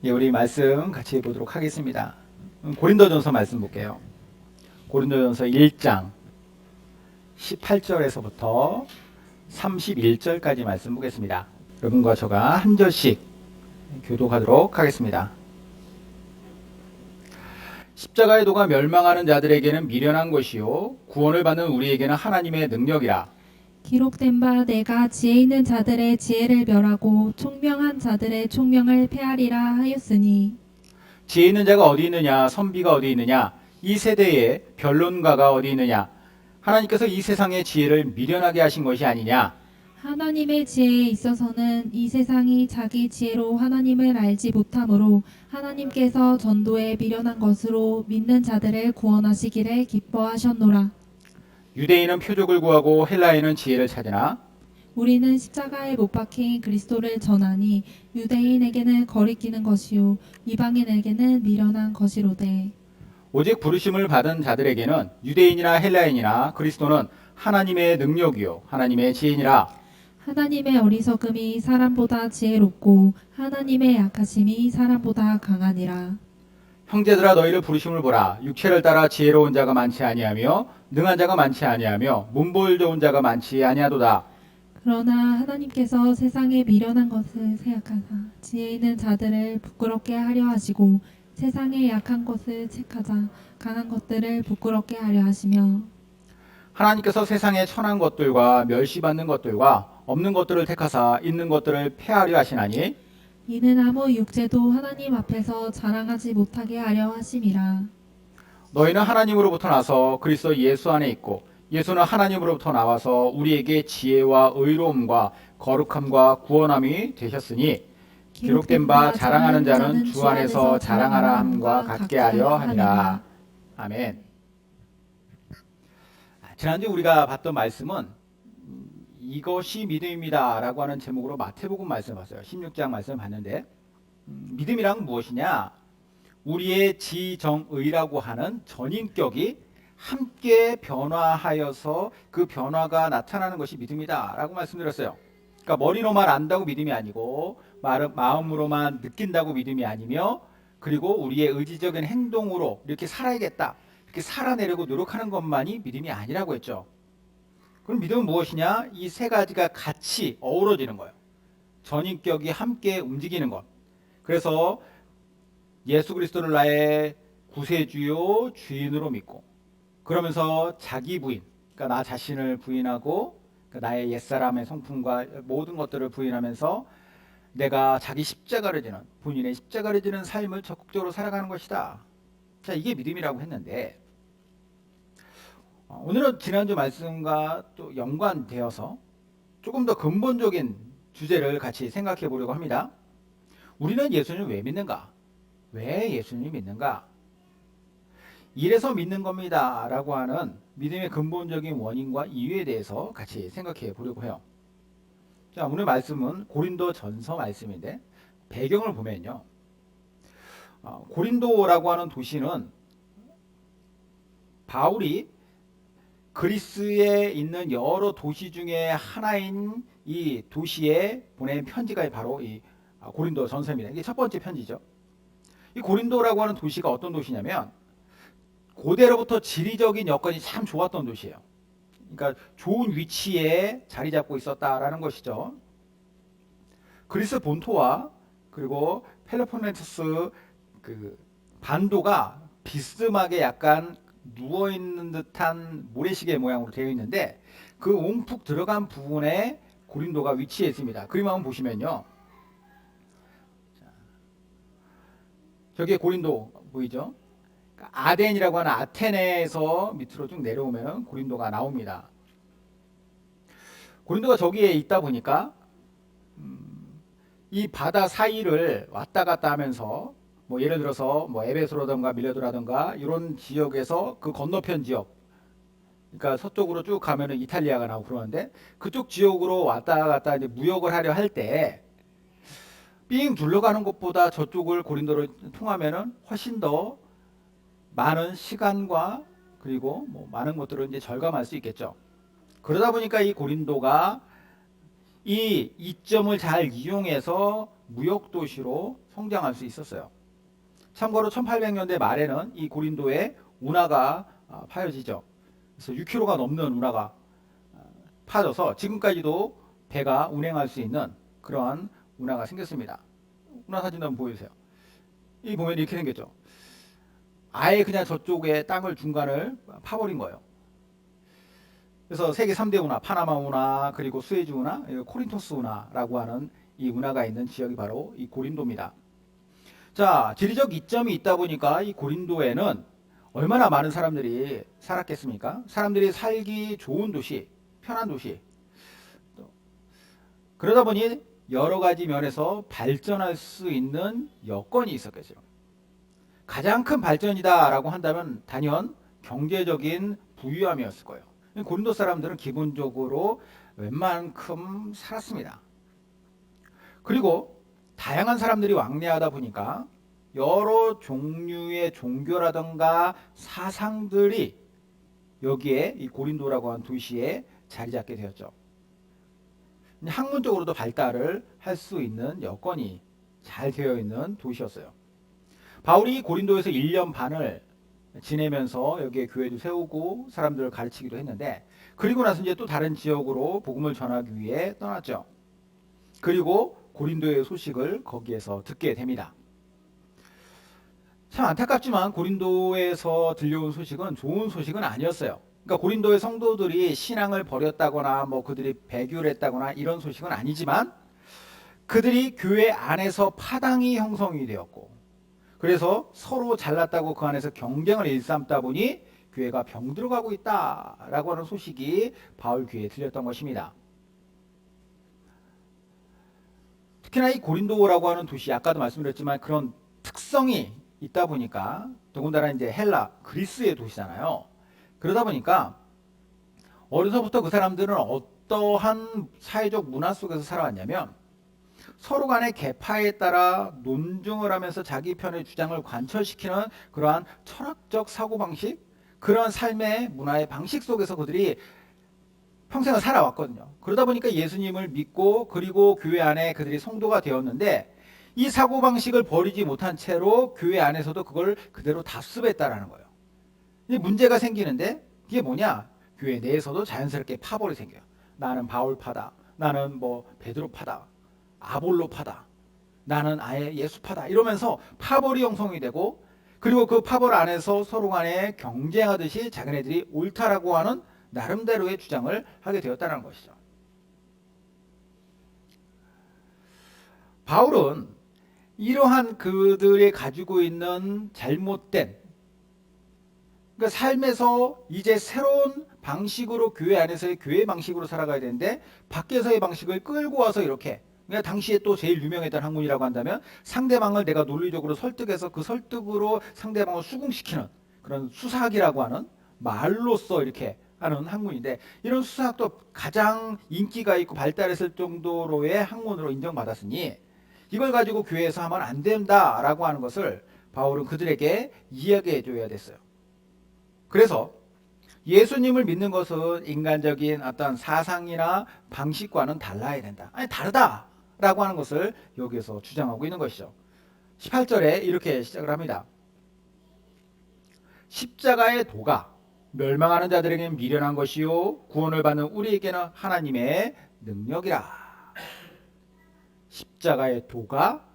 예, 우리 말씀 같이 보도록 하겠습니다. 고린도전서 말씀 볼게요. 고린도전서 1장 18절에서부터 31절까지 말씀 보겠습니다. 여러분과 저가 한 절씩 교독하도록 하겠습니다. 십자가의 도가 멸망하는 자들에게는 미련한 것이요 구원을 받는 우리에게는 하나님의 능력이라. 기록된 바 내가 지혜 있는 자들의 지혜를 멸하고 총명한 자들의 총명을 폐하리라 하였으니 지혜 있는 자가 어디 있느냐, 선비가 어디 있느냐, 이 세대에 변론가가 어디 있느냐. 하나님께서 이 세상의 지혜를 미련하게 하신 것이 아니냐. 하나님의 지혜에 있어서는 이 세상이 자기 지혜로 하나님을 알지 못하므로 하나님께서 전도에 미련한 것으로 믿는 자들을 구원하시기를 기뻐하셨노라. 유대인은 표적을 구하고 헬라인은 지혜를 찾으나 우리는 십자가에 못 박힌 그리스도를 전하니 유대인에게는 거리끼는 것이요 이방인에게는 미련한 것이로되 오직 부르심을 받은 자들에게는 유대인이나 헬라인이나 그리스도는 하나님의 능력이요 하나님의 지혜니라. 하나님의 어리석음이 사람보다 지혜롭고 하나님의 약하심이 사람보다 강하니라. 형제들아 너희를 부르심을 보라. 육체를 따라 지혜로운 자가 많지 아니하며 능한 자가 많지 아니하며 문보일 좋은 자가 많지 아니하도다. 그러나 하나님께서 세상에 미련한 것을 생각하사 지혜 있는 자들을 부끄럽게 하려 하시고 세상에 약한 것을 택하자 강한 것들을 부끄럽게 하려 하시며 하나님께서 세상에 천한 것들과 멸시받는 것들과 없는 것들을 택하사 있는 것들을 폐하려 하시나니 이는 아무 육체도 하나님 앞에서 자랑하지 못하게 하려 하심이라. 너희는 하나님으로부터 나서 그리스도 예수 안에 있고 예수는 하나님으로부터 나와서 우리에게 지혜와 의로움과 거룩함과 구원함이 되셨으니 기록된 바 자랑하는 자는 주 안에서 자랑하라 함과 같게 하려 하니라. 아멘. 지난주 우리가 봤던 말씀은 이것이 믿음입니다 라고 하는 제목으로 마태복음 말씀을 봤어요. 16장 말씀을 봤는데 믿음이란 무엇이냐? 우리의 지정의라고 하는 전인격이 함께 변화하여서 그 변화가 나타나는 것이 믿음이다 라고 말씀드렸어요. 그러니까 머리로만 안다고 믿음이 아니고 마음으로만 느낀다고 믿음이 아니며 그리고 우리의 의지적인 행동으로 이렇게 살아야겠다 이렇게 살아내려고 노력하는 것만이 믿음이 아니라고 했죠. 그럼 믿음은 무엇이냐? 이 세 가지가 같이 어우러지는 거예요. 전인격이 함께 움직이는 것. 그래서 예수 그리스도를 나의 구세주요 주인으로 믿고 그러면서 자기 부인, 그러니까 나 자신을 부인하고 그러니까 나의 옛사람의 성품과 모든 것들을 부인하면서 내가 자기 십자가를 지는 본인의 십자가를 지는 삶을 적극적으로 살아가는 것이다. 자, 이게 믿음이라고 했는데 오늘은 지난주 말씀과 또 연관되어서 조금 더 근본적인 주제를 같이 생각해 보려고 합니다. 우리는 예수님을 왜 믿는가? 왜 예수님을 믿는가? 이래서 믿는 겁니다 라고 하는 믿음의 근본적인 원인과 이유에 대해서 같이 생각해 보려고 해요. 자, 오늘 말씀은 고린도 전서 말씀인데 배경을 보면요, 고린도라고 하는 도시는 바울이 그리스에 있는 여러 도시 중에 하나인 이 도시에 보낸 편지가 바로 이 고린도 전서입니다. 이게 첫 번째 편지죠. 이 고린도라고 하는 도시가 어떤 도시냐면 고대로부터 지리적인 여건이 참 좋았던 도시예요. 그러니까 좋은 위치에 자리 잡고 있었다라는 것이죠. 그리스 본토와 그리고 펠로폰네소스 그 반도가 비스듬하게 약간 누워있는 듯한 모래시계 모양으로 되어 있는데 그 움푹 들어간 부분에 고린도가 위치해 있습니다. 그림 한번 보시면요, 저게 고린도 보이죠? 아덴이라고 하는 아테네에서 밑으로 쭉 내려오면 고린도가 나옵니다. 고린도가 저기에 있다 보니까 이 바다 사이를 왔다 갔다 하면서 뭐 예를 들어서 뭐 에베소라든가 밀레도라든가 이런 지역에서 그 건너편 지역, 그러니까 서쪽으로 쭉 가면은 이탈리아가 나오고 그러는데 그쪽 지역으로 왔다 갔다 이제 무역을 하려 할 때 삥 둘러가는 것보다 저쪽을 고린도를 통하면은 훨씬 더 많은 시간과 그리고 뭐 많은 것들을 이제 절감할 수 있겠죠. 그러다 보니까 이 고린도가 이 이점을 잘 이용해서 무역 도시로 성장할 수 있었어요. 참고로 1800년대 말에는 이 고린도에 운하가 파여지죠. 그래서 6km가 넘는 운하가 파져서 지금까지도 배가 운행할 수 있는 그러한 운하가 생겼습니다. 운하 사진 한번 보여주세요. 이 보면 이렇게 생겼죠. 아예 그냥 저쪽에 땅을 중간을 파버린 거예요. 그래서 세계 3대 운하, 파나마 운하, 그리고 수에즈 운하, 코린토스 운하라고 하는 이 운하가 있는 지역이 바로 이 고린도입니다. 자, 지리적 이점이 있다 보니까 이 고린도에는 얼마나 많은 사람들이 살았겠습니까? 사람들이 살기 좋은 도시, 편한 도시. 그러다 보니 여러 가지 면에서 발전할 수 있는 여건이 있었겠죠. 가장 큰 발전이다라고 한다면 단연 경제적인 부유함이었을 거예요. 고린도 사람들은 기본적으로 웬만큼 살았습니다. 그리고 다양한 사람들이 왕래하다 보니까 여러 종류의 종교라든가 사상들이 여기에 이 고린도라고 하는 도시에 자리 잡게 되었죠. 학문적으로도 발달을 할 수 있는 여건이 잘 되어 있는 도시였어요. 바울이 고린도에서 1년 반을 지내면서 여기에 교회도 세우고 사람들을 가르치기도 했는데, 그리고 나서 이제 또 다른 지역으로 복음을 전하기 위해 떠났죠. 그리고 고린도의 소식을 거기에서 듣게 됩니다. 참 안타깝지만 고린도에서 들려온 소식은 좋은 소식은 아니었어요. 그러니까 고린도의 성도들이 신앙을 버렸다거나 뭐 그들이 배교를 했다거나 이런 소식은 아니지만, 그들이 교회 안에서 파당이 형성이 되었고, 그래서 서로 잘났다고 그 안에서 경쟁을 일삼다 보니 교회가 병들어가고 있다라고 하는 소식이 바울 귀에 들렸던 것입니다. 특히나 이 고린도라고 하는 도시, 아까도 말씀드렸지만 그런 특성이 있다 보니까, 더군다나 이제 헬라, 그리스의 도시잖아요. 그러다 보니까 어려서부터 그 사람들은 어떠한 사회적 문화 속에서 살아왔냐면, 서로 간의 계파에 따라 논증을 하면서 자기 편의 주장을 관철시키는 그러한 철학적 사고방식, 그런 삶의 문화의 방식 속에서 그들이 평생을 살아왔거든요. 그러다 보니까 예수님을 믿고 그리고 교회 안에 그들이 성도가 되었는데, 이 사고방식을 버리지 못한 채로 교회 안에서도 그걸 그대로 답습했다라는 거예요. 이제 문제가 생기는데, 이게 뭐냐? 교회 내에서도 자연스럽게 파벌이 생겨요. 나는 바울파다, 나는 뭐 베드로파다, 아볼로파다, 나는 아예 예수파다, 이러면서 파벌이 형성이 되고, 그리고 그 파벌 안에서 서로 간에 경쟁하듯이 자기네들이 옳다라고 하는 나름대로의 주장을 하게 되었다는 것이죠. 바울은 이러한 그들이 가지고 있는 잘못된, 그러니까 삶에서 이제 새로운 방식으로 교회 안에서의 교회 방식으로 살아가야 되는데, 밖에서의 방식을 끌고 와서 이렇게, 그러니까 당시에 또 제일 유명했던 학문이라고 한다면 상대방을 내가 논리적으로 설득해서 그 설득으로 상대방을 수긍시키는 그런 수사학이라고 하는 말로써 이렇게 하는 학문인데, 이런 수사학도 가장 인기가 있고 발달했을 정도로의 학문으로 인정받았으니 이걸 가지고 교회에서 하면 안 된다라고 하는 것을 바울은 그들에게 이야기해 줘야 됐어요. 그래서 예수님을 믿는 것은 인간적인 어떤 사상이나 방식과는 달라야 된다, 아니 다르다라고 하는 것을 여기에서 주장하고 있는 것이죠. 18절에 이렇게 시작을 합니다. 십자가의 도가 멸망하는 자들에게는 미련한 것이요 구원을 받는 우리에게는 하나님의 능력이라. 십자가의 도가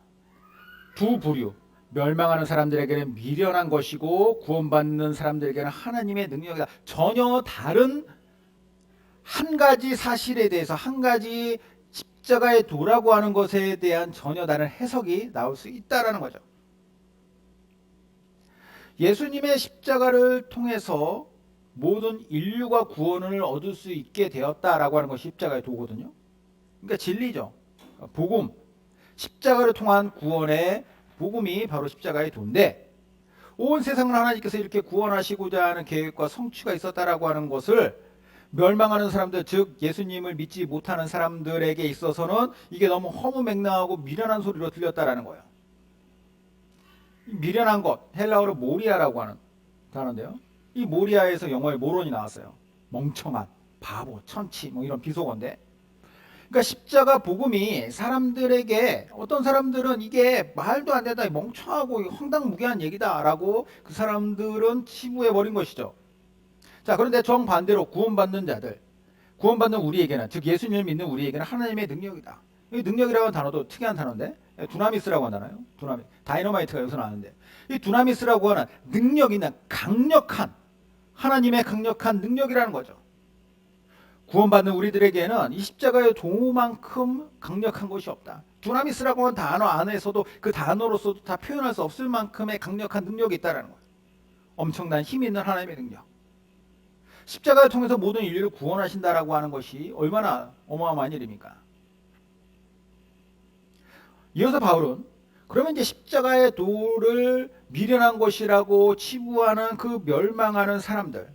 두 부류, 멸망하는 사람들에게는 미련한 것이고 구원받는 사람들에게는 하나님의 능력이다. 전혀 다른 한 가지 사실에 대해서, 한 가지 십자가의 도라고 하는 것에 대한 전혀 다른 해석이 나올 수 있다라는 거죠. 예수님의 십자가를 통해서 모든 인류가 구원을 얻을 수 있게 되었다라고 하는 것이 십자가의 도거든요. 그러니까 진리죠. 복음, 십자가를 통한 구원의 복음이 바로 십자가의 도인데, 온 세상을 하나님께서 이렇게 구원하시고자 하는 계획과 성취가 있었다라고 하는 것을 멸망하는 사람들, 즉 예수님을 믿지 못하는 사람들에게 있어서는 이게 너무 허무맹랑하고 미련한 소리로 들렸다라는 거예요. 미련한 것, 헬라어로 모리아라고 하는 단어인데요. 이 모리아에서 영어에 모론이 나왔어요. 멍청한, 바보, 천치, 뭐 이런 비속어인데, 그러니까 십자가 복음이 사람들에게, 어떤 사람들은 이게 말도 안 된다, 멍청하고 황당무계한 얘기다라고 그 사람들은 치부해 버린 것이죠. 자, 그런데 정반대로 구원받는 자들, 구원받는 우리에게는, 즉 예수님을 믿는 우리에게는 하나님의 능력이다. 이 능력이라고 하는 단어도 특이한 단어인데, 두나미스라고 하잖아요. 두나미, 다이너마이트가 여기서 나왔는데, 이 두나미스라고 하는 능력 있는 강력한, 하나님의 강력한 능력이라는 거죠. 구원받는 우리들에게는 이 십자가의 도만큼 강력한 것이 없다. 두나미스라고 하는 단어 안에서도 그 단어로서도 다 표현할 수 없을 만큼의 강력한 능력이 있다는 거예요. 엄청난 힘 있는 하나님의 능력. 십자가를 통해서 모든 인류를 구원하신다라고 하는 것이 얼마나 어마어마한 일입니까? 이어서 바울은 그러면 이제 십자가의 도를 미련한 것이라고 치부하는 그 멸망하는 사람들,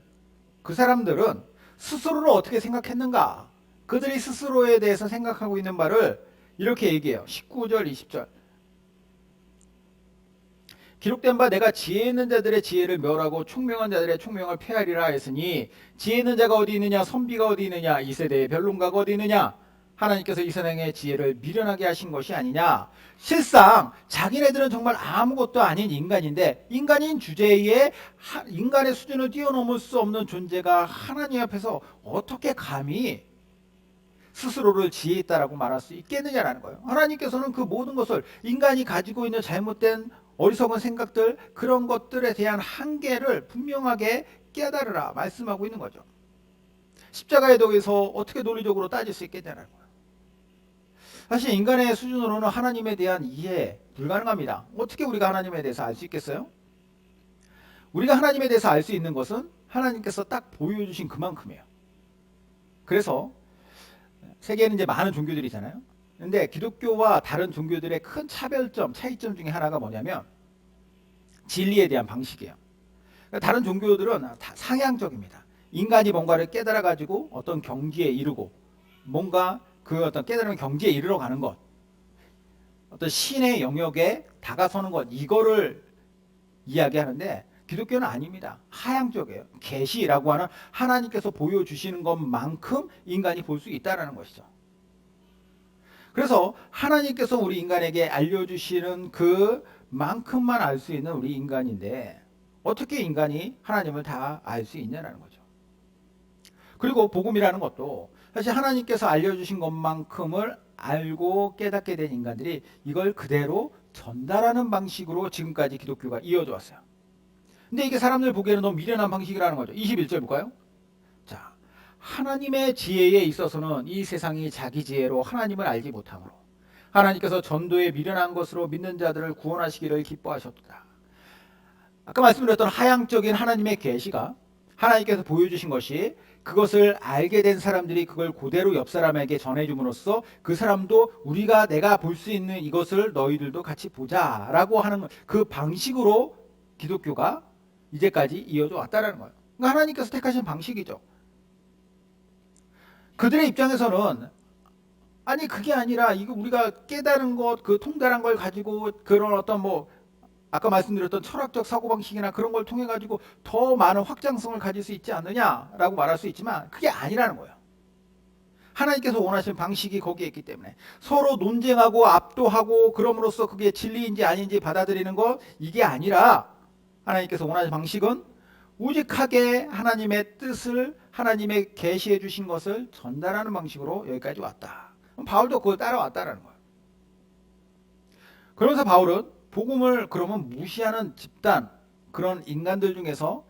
그 사람들은 스스로를 어떻게 생각했는가? 그들이 스스로에 대해서 생각하고 있는 바를 이렇게 얘기해요. 19절, 20절. 기록된 바 내가 지혜 있는 자들의 지혜를 멸하고 총명한 자들의 총명을 폐하리라 했으니 지혜 있는 자가 어디 있느냐? 선비가 어디 있느냐? 이 세대의 변론가가 어디 있느냐? 하나님께서 이 세상의 지혜를 미련하게 하신 것이 아니냐? 실상 자기네들은 정말 아무것도 아닌 인간인데 인간인 주제에 인간의 수준을 뛰어넘을 수 없는 존재가 하나님 앞에서 어떻게 감히 스스로를 지혜 있다라고 말할 수 있겠느냐라는 거예요. 하나님께서는 그 모든 것을 인간이 가지고 있는 잘못된 어리석은 생각들, 그런 것들에 대한 한계를 분명하게 깨달으라 말씀하고 있는 거죠. 십자가에 대해서 어떻게 논리적으로 따질 수 있겠냐는 거예요. 사실 인간의 수준으로는 하나님에 대한 이해 불가능합니다. 어떻게 우리가 하나님에 대해서 알 수 있겠어요? 우리가 하나님에 대해서 알 수 있는 것은 하나님께서 딱 보여주신 그만큼이에요. 그래서 세계에는 이제 많은 종교들이 있잖아요. 근데 기독교와 다른 종교들의 큰 차별점, 차이점 중에 하나가 뭐냐면 진리에 대한 방식이에요. 다른 종교들은 다 상향적입니다. 인간이 뭔가를 깨달아 가지고 어떤 경지에 이르고 뭔가 그 어떤 깨달은 경지에 이르러 가는 것, 어떤 신의 영역에 다가서는 것, 이거를 이야기하는데 기독교는 아닙니다. 하향적이에요. 계시라고 하는 하나님께서 보여주시는 것만큼 인간이 볼 수 있다는 것이죠. 그래서 하나님께서 우리 인간에게 알려주시는 그만큼만 알 수 있는 우리 인간인데 어떻게 인간이 하나님을 다 알 수 있냐는 거죠. 그리고 복음이라는 것도 사실 하나님께서 알려주신 것만큼을 알고 깨닫게 된 인간들이 이걸 그대로 전달하는 방식으로 지금까지 기독교가 이어져 왔어요. 근데 이게 사람들 보기에는 너무 미련한 방식이라는 거죠. 21절 볼까요? 자, 하나님의 지혜에 있어서는 이 세상이 자기 지혜로 하나님을 알지 못하므로 하나님께서 전도에 미련한 것으로 믿는 자들을 구원하시기를 기뻐하셨다. 아까 말씀드렸던 하향적인 하나님의 계시가 하나님께서 보여주신 것이 그것을 알게 된 사람들이 그걸 그대로 옆 사람에게 전해줌으로써 그 사람도 우리가 내가 볼 수 있는 이것을 너희들도 같이 보자라고 하는 그 방식으로 기독교가 이제까지 이어져 왔다는 거예요. 그러니까 하나님께서 택하신 방식이죠. 그들의 입장에서는 아니 그게 아니라 이거 우리가 깨달은 것, 그 통달한 걸 가지고 그런 어떤 뭐 아까 말씀드렸던 철학적 사고방식이나 그런 걸 통해 가지고 더 많은 확장성을 가질 수 있지 않느냐라고 말할 수 있지만 그게 아니라는 거예요. 하나님께서 원하시는 방식이 거기에 있기 때문에 서로 논쟁하고 압도하고 그럼으로써 그게 진리인지 아닌지 받아들이는 것, 이게 아니라 하나님께서 원하시는 방식은 우직하게 하나님의 뜻을, 하나님의 계시해 주신 것을 전달하는 방식으로 여기까지 왔다. 바울도 그걸 따라왔다라는 거예요. 그러면서 바울은 복음을 그러면 무시하는 집단, 그런 인간들 중에서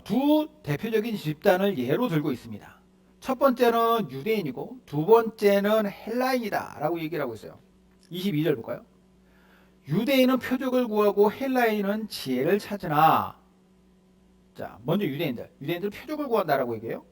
두 대표적인 집단을 예로 들고 있습니다. 첫 번째는 유대인이고 두 번째는 헬라인이다 라고 얘기를 하고 있어요. 22절 볼까요? 유대인은 표적을 구하고 헬라인은 지혜를 찾으나. 자, 먼저 유대인들 표적을 구한다라고 얘기해요.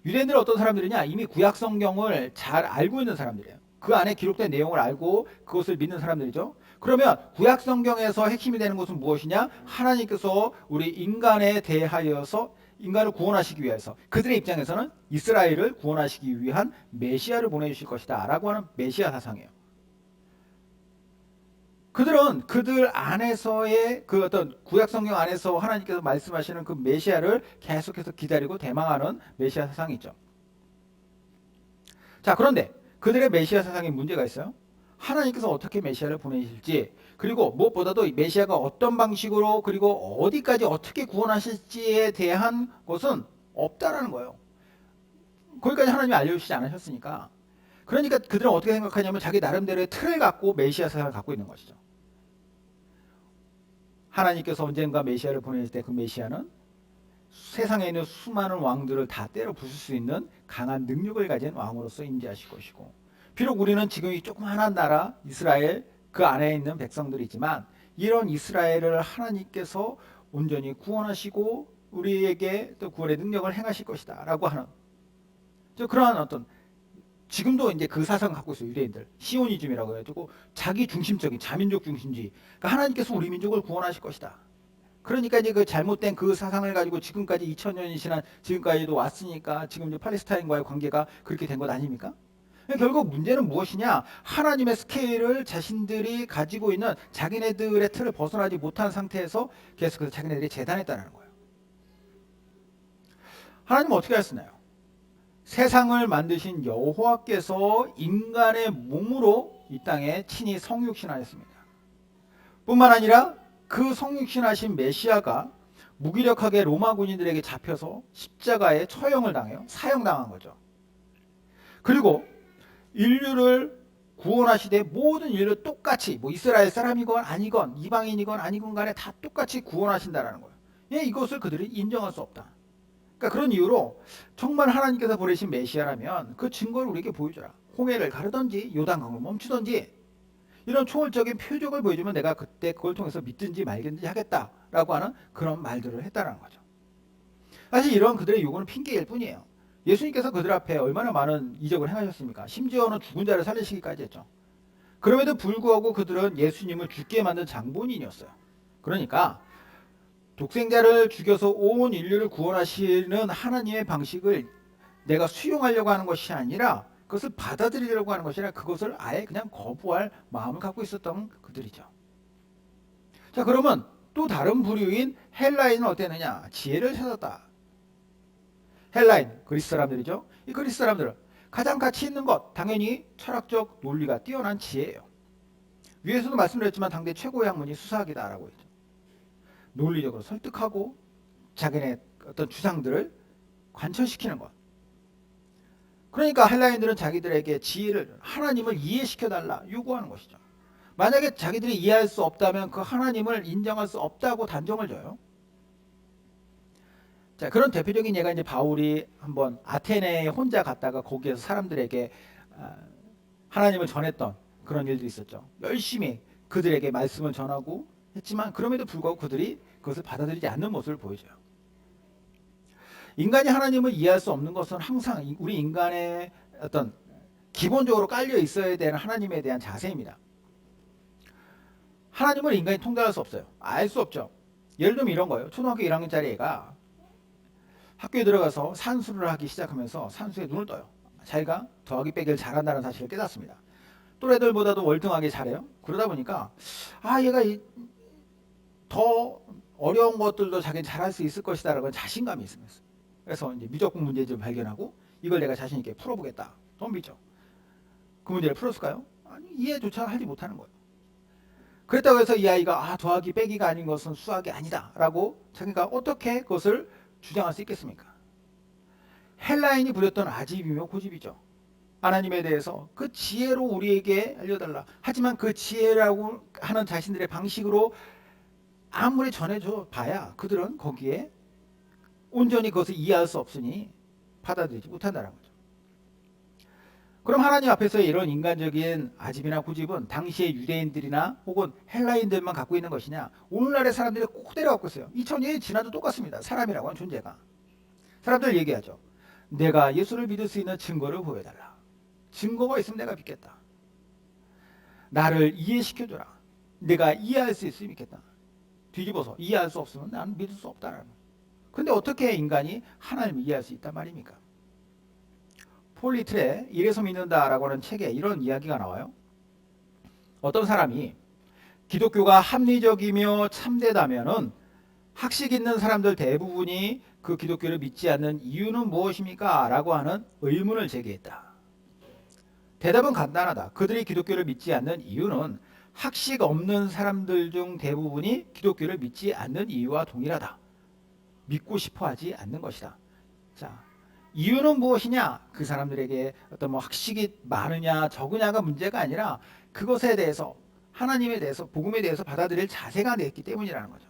유대인들은 어떤 사람들이냐? 이미 구약 성경을 잘 알고 있는 사람들이에요. 그 안에 기록된 내용을 알고 그것을 믿는 사람들이죠. 그러면 구약 성경에서 핵심이 되는 것은 무엇이냐? 하나님께서 우리 인간에 대하여서 인간을 구원하시기 위해서 그들의 입장에서는 이스라엘을 구원하시기 위한 메시아를 보내주실 것이다 라고 하는 메시아 사상이에요. 그들은 그들 안에서의 그 어떤 구약 성경 안에서 하나님께서 말씀하시는 그 메시아를 계속해서 기다리고 대망하는 메시아 사상이 있죠. 자, 그런데 그들의 메시아 사상에 문제가 있어요. 하나님께서 어떻게 메시아를 보내실지, 그리고 무엇보다도 이 메시아가 어떤 방식으로 그리고 어디까지 어떻게 구원하실지에 대한 것은 없다라는 거예요. 거기까지 하나님이 알려주시지 않으셨으니까. 그러니까 그들은 어떻게 생각하냐면 자기 나름대로의 틀을 갖고 메시아 사상을 갖고 있는 것이죠. 하나님께서 언젠가 메시아를 보내실 때 그 메시아는 세상에 있는 수많은 왕들을 다 때려 부술 수 있는 강한 능력을 가진 왕으로서 임재하실 것이고, 비록 우리는 지금 이 조그마한 나라 이스라엘 그 안에 있는 백성들이지만 이런 이스라엘을 하나님께서 온전히 구원하시고 우리에게 또 구원의 능력을 행하실 것이다 라고 하는 그러한 어떤, 지금도 이제 그 사상을 갖고 있어요. 유대인들 시오니즘이라고 해가지고 자기 중심적인 자민족 중심주의. 그러니까 하나님께서 우리 민족을 구원하실 것이다. 그러니까 이제 그 잘못된 그 사상을 가지고 지금까지 2000년이 지난 지금까지도 왔으니까 지금 이제 팔레스타인과의 관계가 그렇게 된 것 아닙니까? 결국 문제는 무엇이냐? 하나님의 스케일을 자신들이 가지고 있는 자기네들의 틀을 벗어나지 못한 상태에서 계속해서 자기네들이 재단했다는 거예요. 하나님은 어떻게 하셨나요? 세상을 만드신 여호와께서 인간의 몸으로 이 땅에 친히 성육신하였습니다. 뿐만 아니라 그 성육신하신 메시아가 무기력하게 로마 군인들에게 잡혀서 십자가에 처형을 당해요. 사형당한 거죠. 그리고 인류를 구원하시되 모든 인류 똑같이 뭐 이스라엘 사람이건 아니건 이방인이건 아니건 간에 다 똑같이 구원하신다라는 거예요. 예, 이것을 그들이 인정할 수 없다. 그러니까 그런 이유로 정말 하나님께서 보내신 메시아라면 그 증거를 우리에게 보여줘라. 홍해를 가르든지 요단강을 멈추든지 이런 초월적인 표적을 보여주면 내가 그때 그걸 통해서 믿든지 말든지 하겠다라고 하는 그런 말들을 했다는 거죠. 사실 이런 그들의 요구는 핑계일 뿐이에요. 예수님께서 그들 앞에 얼마나 많은 이적을 행하셨습니까? 심지어는 죽은 자를 살리시기까지 했죠. 그럼에도 불구하고 그들은 예수님을 죽게 만든 장본인이었어요. 그러니까 독생자를 죽여서 온 인류를 구원하시는 하나님의 방식을 내가 수용하려고 하는 것이 아니라 그것을 받아들이려고 하는 것이 아니라 그것을 아예 그냥 거부할 마음을 갖고 있었던 그들이죠. 자, 그러면 또 다른 부류인 헬라인은 어땠느냐? 지혜를 찾았다. 헬라인, 그리스 사람들이죠. 이 그리스 사람들은 가장 가치 있는 것, 당연히 철학적 논리가 뛰어난 지혜예요. 위에서도 말씀드렸지만 당대 최고의 학문이 수사학이다라고 했죠. 논리적으로 설득하고 자기네 어떤 주장들을 관철시키는 것. 그러니까 헬라인들은 자기들에게 지혜를, 하나님을 이해시켜달라 요구하는 것이죠. 만약에 자기들이 이해할 수 없다면 그 하나님을 인정할 수 없다고 단정을 줘요. 자, 그런 대표적인 예가 이제 바울이 한번 아테네에 혼자 갔다가 거기에서 사람들에게 하나님을 전했던 그런 일들이 있었죠. 열심히 그들에게 말씀을 전하고 했지만 그럼에도 불구하고 그들이 그것을 받아들이지 않는 모습을 보여줘요. 인간이 하나님을 이해할 수 없는 것은 항상 우리 인간의 어떤 기본적으로 깔려 있어야 되는 하나님에 대한 자세입니다. 하나님을 인간이 통달할 수 없어요. 알 수 없죠. 예를 들면 이런 거예요. 초등학교 1학년짜리 애가 학교에 들어가서 산수를 하기 시작하면서 산수에 눈을 떠요. 자기가 더하기 빼기를 잘한다는 사실을 깨닫습니다. 또래들보다도 월등하게 잘해요. 그러다 보니까 얘가 더 어려운 것들도 자기는 잘할 수 있을 것이다라는 자신감이 있습니다. 그래서 이제 미적분 문제집을 발견하고 이걸 내가 자신 있게 풀어보겠다. 덤비죠. 그 문제를 풀었을까요? 아니, 이해조차 하지 못하는 거예요. 그랬다고 해서 이 아이가 더하기 빼기가 아닌 것은 수학이 아니다라고 자기가 어떻게 그것을 주장할 수 있겠습니까? 헬라인이 부렸던 아집이며 고집이죠. 하나님에 대해서 그 지혜로 우리에게 알려달라. 하지만 그 지혜라고 하는 자신들의 방식으로 아무리 전해줘 봐야 그들은 거기에 온전히 그것을 이해할 수 없으니 받아들이지 못한다는 거죠. 그럼 하나님 앞에서의 이런 인간적인 아집이나 고집은 당시의 유대인들이나 혹은 헬라인들만 갖고 있는 것이냐? 오늘날의 사람들이 그대로 갖고 있어요. 2000년이 지나도 똑같습니다. 사람이라고 하는 존재가. 사람들 얘기하죠. 내가 예수를 믿을 수 있는 증거를 보여달라. 증거가 있으면 내가 믿겠다. 나를 이해시켜줘라. 내가 이해할 수 있으면 믿겠다. 뒤집어서 이해할 수 없으면 나는 믿을 수 없다라는 거예요. 근데 어떻게 인간이 하나님을 이해할 수 있단 말입니까? 폴리트레 이래서 믿는다라고 하는 책에 이런 이야기가 나와요. 어떤 사람이 기독교가 합리적이며 참되다면은 학식 있는 사람들 대부분이 그 기독교를 믿지 않는 이유는 무엇입니까? 라고 하는 의문을 제기했다. 대답은 간단하다. 그들이 기독교를 믿지 않는 이유는 학식 없는 사람들 중 대부분이 기독교를 믿지 않는 이유와 동일하다. 믿고 싶어 하지 않는 것이다. 자, 이유는 무엇이냐? 그 사람들에게 어떤 뭐 학식이 많으냐 적으냐가 문제가 아니라 그것에 대해서 하나님에 대해서 복음에 대해서 받아들일 자세가 됐기 때문이라는 거죠.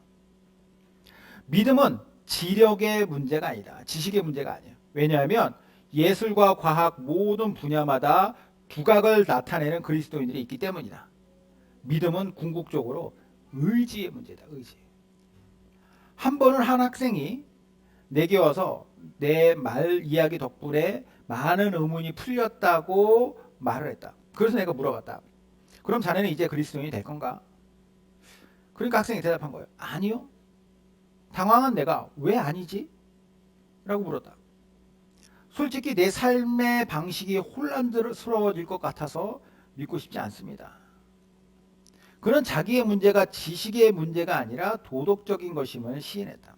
믿음은 지력의 문제가 아니다. 지식의 문제가 아니에요. 왜냐하면 예술과 과학 모든 분야마다 두각을 나타내는 그리스도인들이 있기 때문이다. 믿음은 궁극적으로 의지의 문제다. 의지. 한 번은 한 학생이 내게 와서 내 말 이야기 덕분에 많은 의문이 풀렸다고 말을 했다. 그래서 내가 물어봤다. 그럼 자네는 이제 그리스도인이 될 건가? 그러니까 학생이 대답한 거예요. 아니요. 당황한 내가 왜 아니지? 라고 물었다. 솔직히 내 삶의 방식이 혼란스러워질 것 같아서 믿고 싶지 않습니다. 그는 자기의 문제가 지식의 문제가 아니라 도덕적인 것임을 시인했다.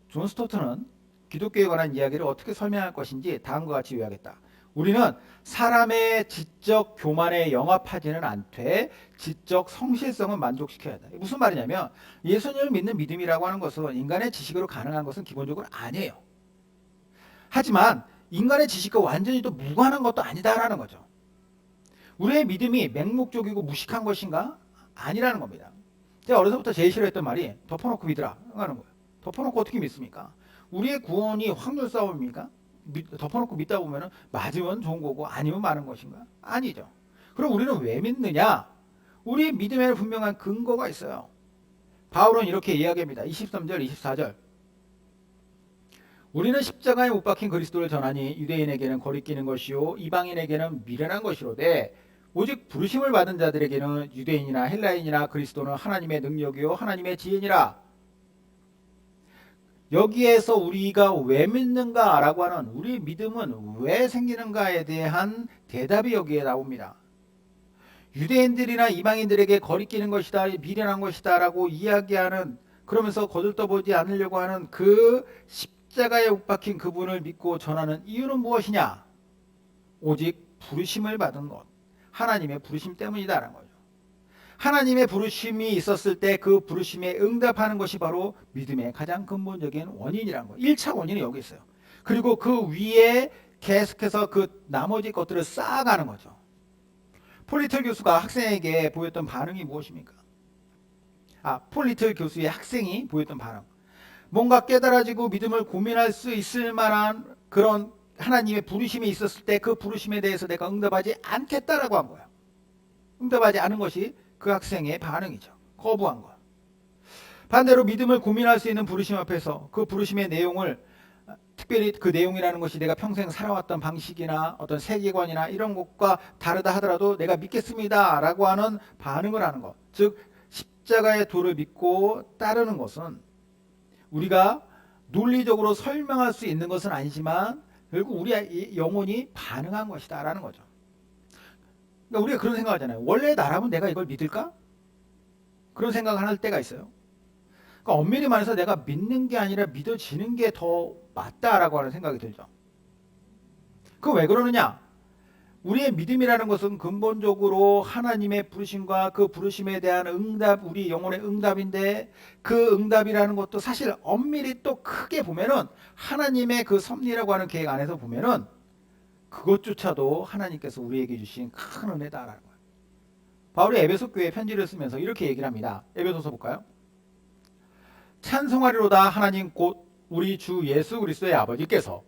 존 스토트는 기독교에 관한 이야기를 어떻게 설명할 것인지 다음과 같이 요약했다. 우리는 사람의 지적 교만에 영합하지는 않되 지적 성실성을 만족시켜야 한다. 무슨 말이냐면 예수님을 믿는 믿음이라고 하는 것은 인간의 지식으로 가능한 것은 기본적으로 아니에요. 하지만 인간의 지식과 완전히 또 무관한 것도 아니다라는 거죠. 우리의 믿음이 맹목적이고 무식한 것인가? 아니라는 겁니다. 제가 어려서부터 제일 싫어했던 말이 덮어놓고 믿으라 하는 거예요. 덮어놓고 어떻게 믿습니까? 우리의 구원이 확률 싸움입니까? 덮어놓고 믿다 보면 맞으면 좋은 거고 아니면 많은 것인가? 아니죠. 그럼 우리는 왜 믿느냐? 우리의 믿음에는 분명한 근거가 있어요. 바울은 이렇게 이야기합니다. 23절, 24절. 우리는 십자가에 못 박힌 그리스도를 전하니 유대인에게는 거리끼는 것이요 이방인에게는 미련한 것이로되 오직 부르심을 받은 자들에게는 유대인이나 헬라인이나 그리스도는 하나님의 능력이요 하나님의 지혜니라. 여기에서 우리가 왜 믿는가라고 하는 우리 믿음은 왜 생기는가에 대한 대답이 여기에 나옵니다. 유대인들이나 이방인들에게 거리끼는 것이다, 미련한 것이다 라고 이야기하는, 그러면서 거들떠보지 않으려고 하는 그 십자가에 못 박힌 그분을 믿고 전하는 이유는 무엇이냐? 오직 부르심을 받은 것, 하나님의 부르심 때문이다라는 거죠. 하나님의 부르심이 있었을 때 그 부르심에 응답하는 것이 바로 믿음의 가장 근본적인 원인이라는 거예요. 1차 원인이 여기 있어요. 그리고 그 위에 계속해서 그 나머지 것들을 쌓아가는 거죠. 폴리틀 교수가 학생에게 보였던 반응이 무엇입니까? 폴리틀 교수의 학생이 보였던 반응. 뭔가 깨달아지고 믿음을 고민할 수 있을 만한 그런 하나님의 부르심이 있었을 때 그 부르심에 대해서 내가 응답하지 않겠다라고 한 거예요. 응답하지 않은 것이 그 학생의 반응이죠. 거부한 것. 반대로 믿음을 고민할 수 있는 부르심 앞에서 그 부르심의 내용을, 특별히 그 내용이라는 것이 내가 평생 살아왔던 방식이나 어떤 세계관이나 이런 것과 다르다 하더라도 내가 믿겠습니다 라고 하는 반응을 하는 것, 즉 십자가의 도를 믿고 따르는 것은 우리가 논리적으로 설명할 수 있는 것은 아니지만 결국 우리의 영혼이 반응한 것이다 라는 거죠. 그러니까 우리가 그런 생각을 하잖아요. 원래 나라면 내가 이걸 믿을까? 그런 생각을 할 때가 있어요. 그러니까 엄밀히 말해서 내가 믿는 게 아니라 믿어지는 게 더 맞다라고 하는 생각이 들죠. 그건 왜 그러느냐? 우리의 믿음이라는 것은 근본적으로 하나님의 부르심과 그 부르심에 대한 응답, 우리 영혼의 응답인데 그 응답이라는 것도 사실 엄밀히 또 크게 보면은 하나님의 그 섭리라고 하는 계획 안에서 보면은 그것조차도 하나님께서 우리에게 주신 큰 은혜다라는 거예요. 바울이 에베소 교회에 편지를 쓰면서 이렇게 얘기를 합니다. 에베소서 볼까요? 찬송하리로다 하나님 곧 우리 주 예수 그리스도의 아버지께서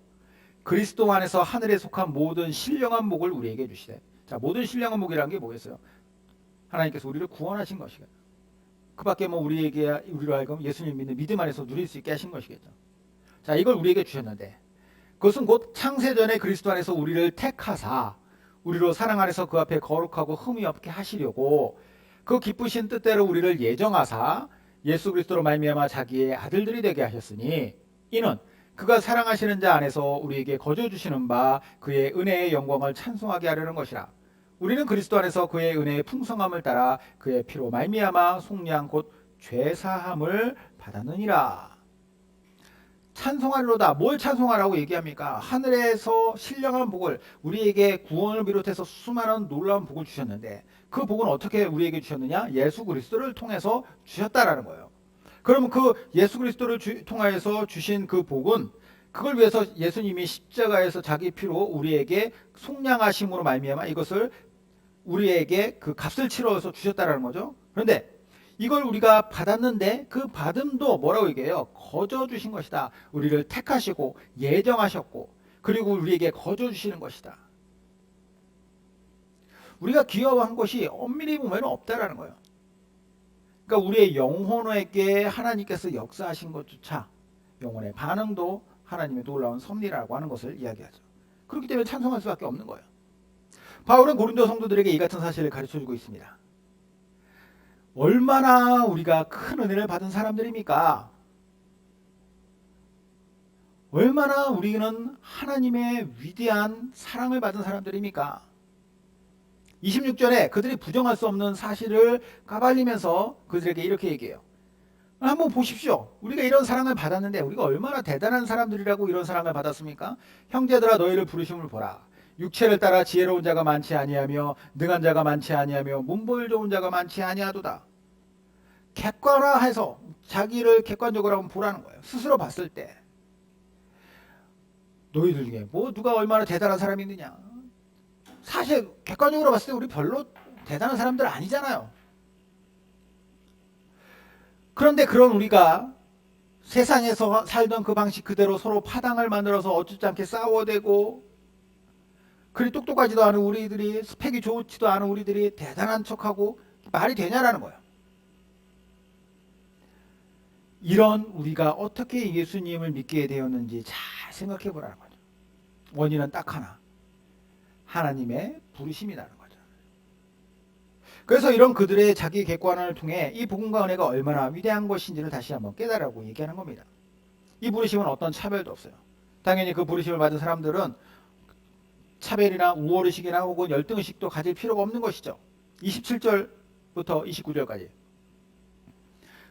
그리스도 안에서 하늘에 속한 모든 신령한 복을 우리에게 주시되. 자, 모든 신령한 복이라는 게 뭐겠어요? 하나님께서 우리를 구원하신 것이겠죠. 그 밖에 뭐 우리로 하여금 예수님 믿는 믿음 안에서 누릴 수 있게 하신 것이겠죠. 자, 이걸 우리에게 주셨는데 그것은 곧 창세전에 그리스도 안에서 우리를 택하사 우리로 사랑 안에서 그 앞에 거룩하고 흠이 없게 하시려고 그 기쁘신 뜻대로 우리를 예정하사 예수 그리스도로 말미암아 자기의 아들들이 되게 하셨으니 이는 그가 사랑하시는 자 안에서 우리에게 거저 주시는 바 그의 은혜의 영광을 찬송하게 하려는 것이라. 우리는 그리스도 안에서 그의 은혜의 풍성함을 따라 그의 피로 말미암아 속량 곧 죄사함을 받았느니라. 찬송하리로다. 뭘 찬송하라고 얘기합니까? 하늘에서 신령한 복을, 우리에게 구원을 비롯해서 수많은 놀라운 복을 주셨는데 그 복은 어떻게 우리에게 주셨느냐? 예수 그리스도를 통해서 주셨다라는 거예요. 그러면 그 예수 그리스도를 통하여서 주신 그 복은, 그걸 위해서 예수님이 십자가에서 자기 피로 우리에게 속량하심으로 말미암아 이것을 우리에게 그 값을 치러서 주셨다라는 거죠. 그런데 이걸 우리가 받았는데 그 받음도 뭐라고 얘기해요? 거저 주신 것이다. 우리를 택하시고 예정하셨고 그리고 우리에게 거저 주시는 것이다. 우리가 기여한 것이 엄밀히 보면 없다라는 거예요. 그러니까 우리의 영혼에게 하나님께서 역사하신 것조차, 영혼의 반응도 하나님의 놀라운 섭리라고 하는 것을 이야기하죠. 그렇기 때문에 찬송할 수밖에 없는 거예요. 바울은 고린도 성도들에게 이 같은 사실을 가르쳐주고 있습니다. 얼마나 우리가 큰 은혜를 받은 사람들입니까? 얼마나 우리는 하나님의 위대한 사랑을 받은 사람들입니까? 26절에 그들이 부정할 수 없는 사실을 까발리면서 그들에게 이렇게 얘기해요. 한번 보십시오. 우리가 이런 사랑을 받았는데 우리가 얼마나 대단한 사람들이라고 이런 사랑을 받았습니까? 형제들아 너희를 부르심을 보라. 육체를 따라 지혜로운 자가 많지 아니하며 능한 자가 많지 아니하며 문보일 좋은 자가 많지 아니하도다. 객관화해서 자기를 객관적으로 한번 보라는 거예요. 스스로 봤을 때 너희들 중에 뭐 누가 얼마나 대단한 사람이 있느냐. 사실 객관적으로 봤을 때 우리 별로 대단한 사람들 아니잖아요. 그런데 그런 우리가 세상에서 살던 그 방식 그대로 서로 파당을 만들어서 어쩌지 않게 싸워대고, 그리 똑똑하지도 않은 우리들이, 스펙이 좋지도 않은 우리들이 대단한 척하고 말이 되냐라는 거예요. 이런 우리가 어떻게 예수님을 믿게 되었는지 잘 생각해 보라는 거죠. 원인은 딱 하나, 하나님의 부르심이라는 거죠. 그래서 이런 그들의 자기 객관을 통해 이 복음과 은혜가 얼마나 위대한 것인지를 다시 한번 깨달으라고 얘기하는 겁니다. 이 부르심은 어떤 차별도 없어요. 당연히 그 부르심을 받은 사람들은 차별이나 우월의식이나 혹은 열등의식도 가질 필요가 없는 것이죠. 27절부터 29절까지.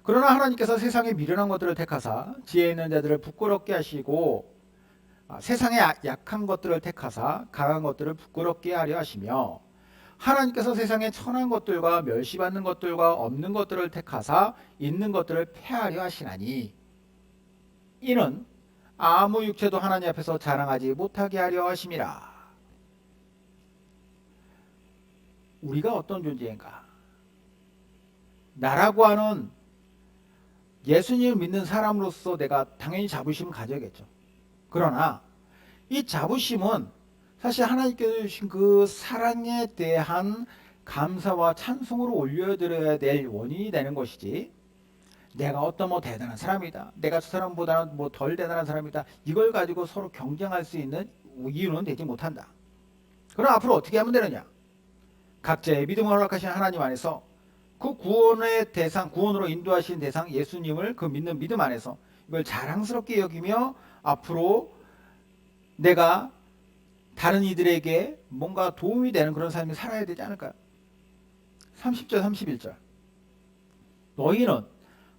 그러나 하나님께서 세상에 미련한 것들을 택하사 지혜 있는 자들을 부끄럽게 하시고 세상에 약한 것들을 택하사 강한 것들을 부끄럽게 하려 하시며, 하나님께서 세상에 천한 것들과 멸시받는 것들과 없는 것들을 택하사 있는 것들을 폐하려 하시나니 이는 아무 육체도 하나님 앞에서 자랑하지 못하게 하려 하심이라. 우리가 어떤 존재인가? 나라고 하는 예수님을 믿는 사람으로서 내가 당연히 자부심을 가져야겠죠. 그러나 이 자부심은 사실 하나님께서 주신 그 사랑에 대한 감사와 찬송으로 올려드려야 될 원인이 되는 것이지, 내가 어떤 뭐 대단한 사람이다, 내가 저 사람보다는 뭐 덜 대단한 사람이다, 이걸 가지고 서로 경쟁할 수 있는 이유는 되지 못한다. 그럼 앞으로 어떻게 하면 되느냐? 각자의 믿음을 허락하신 하나님 안에서 그 구원의 대상, 구원으로 인도하신 대상 예수님을 그 믿는 믿음 안에서 이걸 자랑스럽게 여기며 앞으로 내가 다른 이들에게 뭔가 도움이 되는 그런 삶을 살아야 되지 않을까요? 30절 31절. 너희는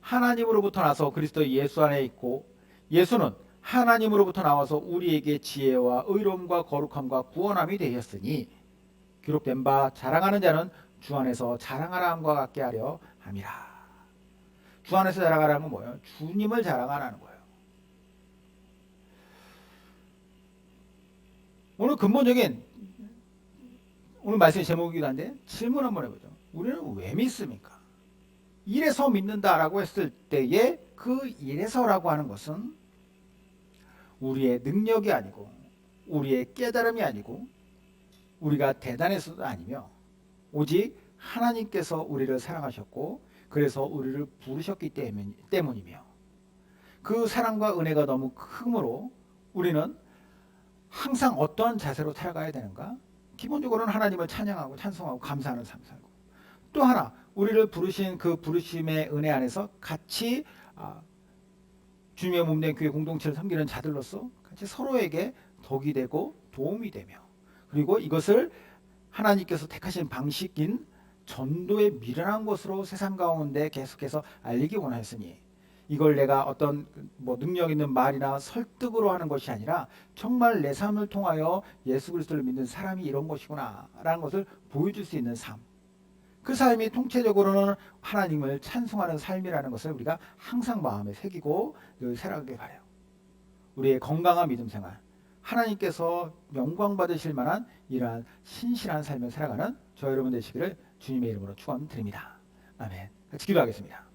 하나님으로부터 나서 그리스도 예수 안에 있고 예수는 하나님으로부터 나와서 우리에게 지혜와 의로움과 거룩함과 구원함이 되셨으니 기록된 바 자랑하는 자는 주 안에서 자랑하라 함과 같게 하려 함이라. 주 안에서 자랑하라는 건 뭐예요? 주님을 자랑하라는 거예요. 오늘 근본적인 오늘 말씀의 제목이기도 한데 질문 한번 해보죠. 우리는 왜 믿습니까? 이래서 믿는다라고 했을 때에 그 이래서라고 하는 것은 우리의 능력이 아니고 우리의 깨달음이 아니고 우리가 대단해서도 아니며 오직 하나님께서 우리를 사랑하셨고 그래서 우리를 부르셨기 때문이며 그 사랑과 은혜가 너무 크므로 우리는 항상 어떠한 자세로 살아가야 되는가? 기본적으로는 하나님을 찬양하고 찬송하고 감사하는 삶 살고, 또 하나 우리를 부르신 그 부르심의 은혜 안에서 같이 주님의 몸된 교회 공동체를 섬기는 자들로서 같이 서로에게 덕이 되고 도움이 되며, 그리고 이것을 하나님께서 택하신 방식인 전도의 미련한 것으로 세상 가운데 계속해서 알리기 원하였으니 이걸 내가 어떤 뭐 능력 있는 말이나 설득으로 하는 것이 아니라 정말 내 삶을 통하여 예수 그리스도를 믿는 사람이 이런 것이구나라는 것을 보여줄 수 있는 삶. 그 삶이 통체적으로는 하나님을 찬송하는 삶이라는 것을 우리가 항상 마음에 새기고 늘 살아가길 바라요. 우리의 건강한 믿음 생활, 하나님께서 영광 받으실 만한 이러한 신실한 삶을 살아가는 저 여러분 되시기를 주님의 이름으로 축원드립니다. 아멘. 같이 기도하겠습니다.